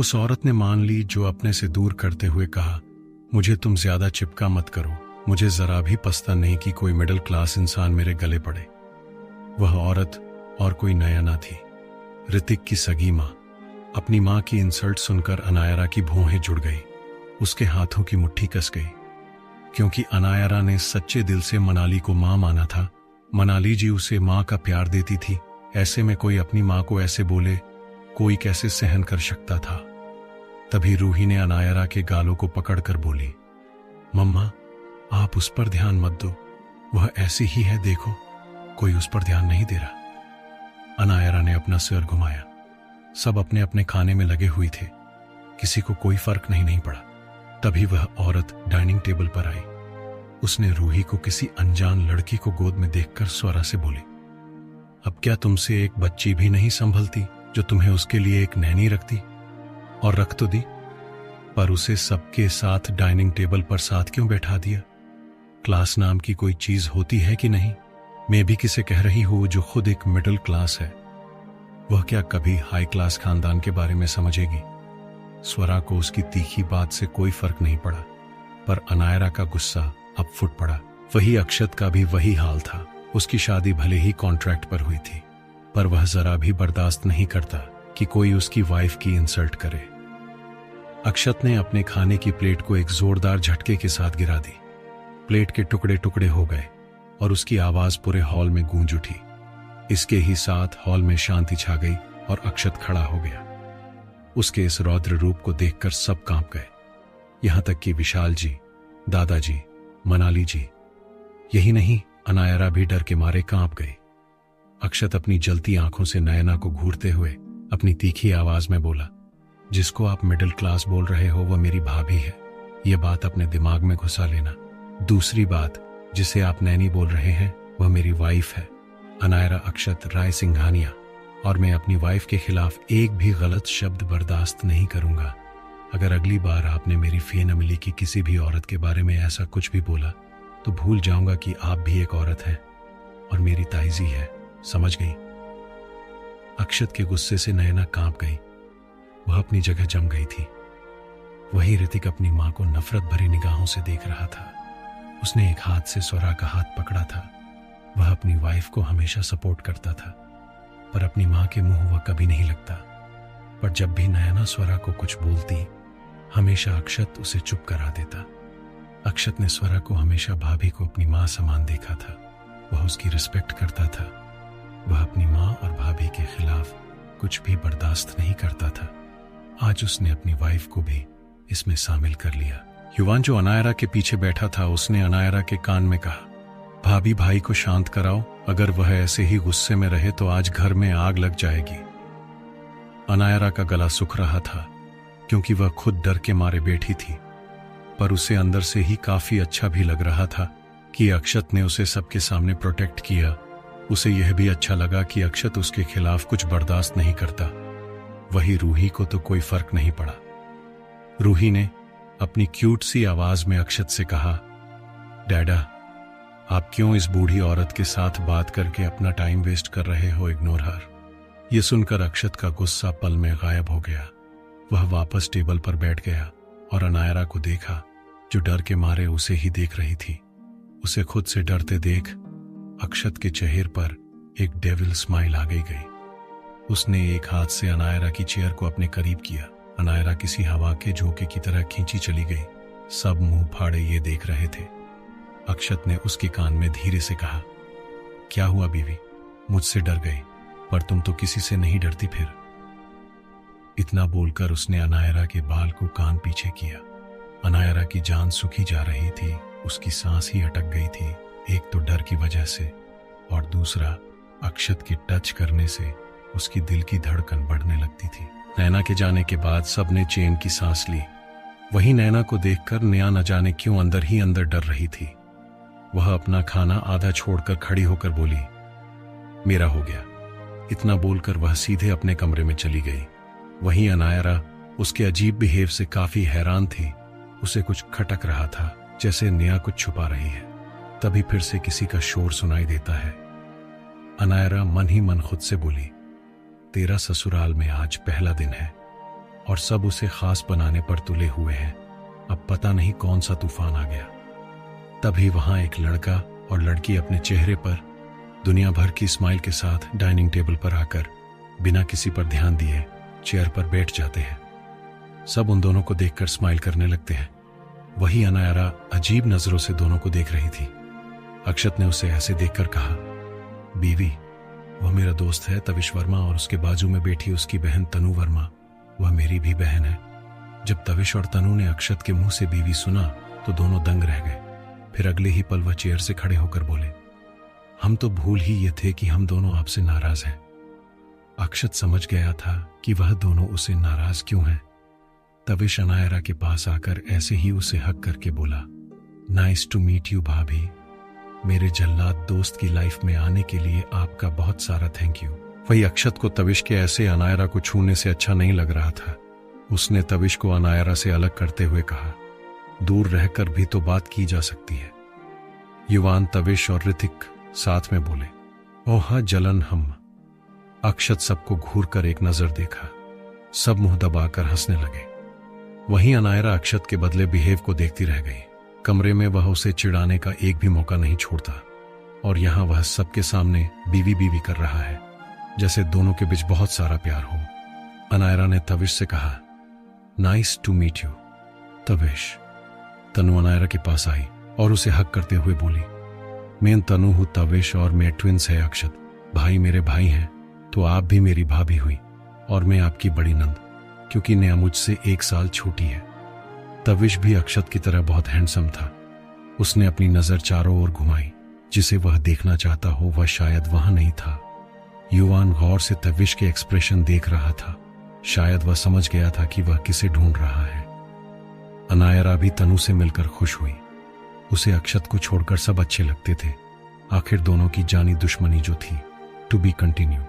उस औरत ने मान ली जो अपने से दूर करते हुए कहा, मुझे तुम ज्यादा चिपका मत करो, मुझे जरा भी पछता नहीं कि कोई मिडिल क्लास इंसान मेरे गले पड़े। वह औरत और कोई नयना थी, ऋतिक की सगी माँ। अपनी माँ की इंसल्ट सुनकर अनायरा की भौहें जुड़ गई, उसके हाथों की मुट्ठी कस गई, क्योंकि अनायरा ने सच्चे दिल से मनाली को माँ माना था। मनाली जी उसे माँ का प्यार देती थी, ऐसे में कोई अपनी माँ को ऐसे बोले, कोई कैसे सहन कर सकता था। तभी रूही ने अनायरा के गालों को पकड़कर बोली, मम्मा आप उस पर ध्यान मत दो, वह ऐसी ही है, देखो कोई उस पर ध्यान नहीं दे रहा। अनायरा ने अपना सिर घुमाया, सब अपने अपने खाने में लगे हुए थे, किसी को कोई फर्क नहीं पड़ा। तभी वह औरत डाइनिंग टेबल पर आई। उसने रूही को किसी अनजान लड़की को गोद में देखकर स्वरा से बोली, अब क्या तुमसे एक बच्ची भी नहीं संभलती जो तुम्हें उसके लिए एक नैनी रखती? और रख तो दी, पर उसे सबके साथ डाइनिंग टेबल पर साथ क्यों बैठा दिया? क्लास नाम की कोई चीज होती है कि नहीं? मैं भी किसे कह रही हूं जो खुद एक मिडिल क्लास है, वह क्या कभी हाई क्लास खानदान के बारे में समझेगी? स्वरा को उसकी तीखी बात से कोई फर्क नहीं पड़ा, पर अनायरा का गुस्सा अब फुट पड़ा। वही अक्षत का भी वही हाल था। उसकी शादी भले ही कॉन्ट्रैक्ट पर हुई थी, पर वह जरा भी बर्दाश्त नहीं करता कि कोई उसकी वाइफ की इंसल्ट करे। अक्षत ने अपने खाने की प्लेट को एक जोरदार झटके के साथ गिरा दी। प्लेट के टुकड़े टुकड़े हो गए और उसकी आवाज पूरे हॉल में गूंज उठी। इसके ही साथ हॉल में शांति छा गई और अक्षत खड़ा हो गया। उसके इस रौद्र रूप को देखकर सब कांप गए, यहां तक कि विशाल जी, दादाजी, मनाली जी, यही नहीं अनायरा भी डर के मारे कांप गई। अक्षत अपनी जलती आंखों से नयना को घूरते हुए अपनी तीखी आवाज में बोला, जिसको आप मिडिल क्लास बोल रहे हो वह मेरी भाभी है, यह बात अपने दिमाग में घुसा लेना। दूसरी बात, जिसे आप नैनी बोल रहे हैं वह मेरी वाइफ है, अनायरा अक्षत राय सिंघानिया, और मैं अपनी वाइफ के खिलाफ एक भी गलत शब्द बर्दाश्त नहीं करूंगा। अगर अगली बार आपने मेरी फेनमिली की किसी भी औरत के बारे में ऐसा कुछ भी बोला तो भूल जाऊंगा कि आप भी एक औरत हैं और मेरी ताइजी है, समझ गई? अक्षत के गुस्से से नयना कांप गई, वह अपनी जगह जम गई थी। वही ऋतिक अपनी मां को नफरत भरी निगाहों से देख रहा था। उसने एक हाथ से स्वरा का हाथ पकड़ा था। वह अपनी वाइफ को हमेशा सपोर्ट करता था, पर अपनी मां के मुंह वह कभी नहीं लगता। पर जब भी नयना स्वरा को कुछ बोलती, हमेशा अक्षत उसे चुप करा देता। अक्षत ने स्वरा को हमेशा भाभी को अपनी मां समान देखा था। वह उसकी रिस्पेक्ट करता था। वह अपनी मां और भाभी के खिलाफ कुछ भी बर्दाश्त नहीं करता था। आज उसने अपनी वाइफ को भी इसमें शामिल कर लिया। युवान जो अनायरा के पीछे बैठा था, उसने अनायरा के कान में कहा, भाभी भाई को शांत कराओ, अगर वह ऐसे ही गुस्से में रहे तो आज घर में आग लग जाएगी। अनायरा का गला सूख रहा था क्योंकि वह खुद डर के मारे बैठी थी, पर उसे अंदर से ही काफी अच्छा भी लग रहा था कि अक्षत ने उसे सबके सामने प्रोटेक्ट किया। उसे यह भी अच्छा लगा कि अक्षत उसके खिलाफ कुछ बर्दाश्त नहीं करता। वही रूही को तो कोई फर्क नहीं पड़ा। रूही ने अपनी क्यूट सी आवाज में अक्षत से कहा, डैडा आप क्यों इस बूढ़ी औरत के साथ बात करके अपना टाइम वेस्ट कर रहे हो, इग्नोर हर। यह सुनकर अक्षत का गुस्सा पल में गायब हो गया। वह वापस टेबल पर बैठ गया और अनायरा को देखा जो डर के मारे उसे ही देख रही थी। उसे खुद से डरते देख अक्षत के चेहरे पर एक डेविल स्माइल आ गई। उसने एक हाथ से अनायरा की चेयर को अपने करीब किया। अनायरा किसी हवा के झोंके की तरह खींची चली गई। सब मुंह फाड़े ये देख रहे थे। अक्षत ने उसके कान में धीरे से कहा, क्या हुआ बीवी, मुझसे डर गई, पर तुम तो किसी से नहीं डरती फिर। इतना बोलकर उसने अनायरा के बाल को कान पीछे किया। अनायरा की जान सूखी जा रही थी, उसकी सांस ही अटक गई थी, एक तो डर की वजह से और दूसरा अक्षत के टच करने से उसकी दिल की धड़कन बढ़ने लगती थी। नैना के जाने के बाद सबने चैन की सांस ली। वही नैना को देखकर नेहा न जाने क्यों अंदर ही अंदर डर रही थी। वह अपना खाना आधा छोड़कर खड़ी होकर बोली, मेरा हो गया। इतना बोलकर वह सीधे अपने कमरे में चली गई। वहीं अनायरा उसके अजीब बिहेव से काफी हैरान थी। उसे कुछ खटक रहा था, जैसे नेहा कुछ छुपा रही है। तभी फिर से किसी का शोर सुनाई देता है। अनायरा मन ही मन खुद से बोली, तेरा ससुराल में आज पहला दिन है। और सब उसे खास बनाने पर तुले हुए हैं। अब पता नहीं कौन सा तूफान आ गया। तभी वहां एक लड़का और लड़की अपने चेहरे पर दुनिया भर की स्माइल के साथ डाइनिंग टेबल पर आकर बिना किसी पर ध्यान दिए चेयर पर बैठ जाते हैं। सब उन दोनों को देखकर स्माइल करने लगते हैं। वही अनायरा अजीब नजरों से दोनों को देख रही थी। अक्षत ने उसे ऐसे देखकर कहा, बीवी, वह मेरा दोस्त है तविश वर्मा, और उसके बाजू में बैठी उसकी बहन तनु वर्मा, वह मेरी भी बहन है। जब तविश और तनु ने अक्षत के मुंह से बीवी सुना तो दोनों दंग रह गए। फिर अगले ही पल वह चेयर से खड़े होकर बोले, हम तो भूल ही ये थे कि हम दोनों आपसे नाराज हैं। अक्षत समझ गया था कि वह दोनों उसे नाराज क्यों हैं। तविश अनायरा के पास आकर ऐसे ही उसे हक करके बोला, नाइस टू मीट यू भाभी, मेरे जल्लाद दोस्त की लाइफ में आने के लिए आपका बहुत सारा थैंक यू। वही अक्षत को तविश के ऐसे अनायरा को छूने से अच्छा नहीं लग रहा था। उसने तविश को अनायरा से अलग करते हुए कहा, दूर रहकर भी तो बात की जा सकती है। युवान, तविश और ऋतिक साथ में बोले, ओहा जलन हम। अक्षत सबको घूर कर एक नजर देखा। सब मुंह दबाकर हंसने लगे। वहीं अनायरा अक्षत के बदले बिहेव को देखती रह गई। कमरे में वह उसे चिढ़ाने का एक भी मौका नहीं छोड़ता, और यहां वह सबके सामने बीवी बीवी कर रहा है, जैसे दोनों के बीच बहुत सारा प्यार हो। अनायरा ने तविश से कहा, nice to meet you Tavish. तनु अनायरा के पास आई और उसे हक करते हुए बोली, मैं तनु हूं तविश और मैं ट्विंस है अक्षत। भाई मेरे भाई हैं तो आप भी मेरी भाभी हुई, और मैं आपकी बड़ी नंद, क्योंकि नेहा मुझसे 1 साल छोटी है। तविश भी अक्षत की तरह बहुत हैंडसम था। उसने अपनी नजर चारों ओर घुमाई। जिसे वह देखना चाहता हो वह शायद वहां नहीं था। युवान गौर से तविश के एक्सप्रेशन देख रहा था। शायद वह समझ गया था कि वह किसे ढूंढ रहा है। अनायरा भी तनु से मिलकर खुश हुई। उसे अक्षत को छोड़कर सब अच्छे लगते थे। आखिर दोनों की जानी दुश्मनी जो थी, टू बी कंटिन्यू।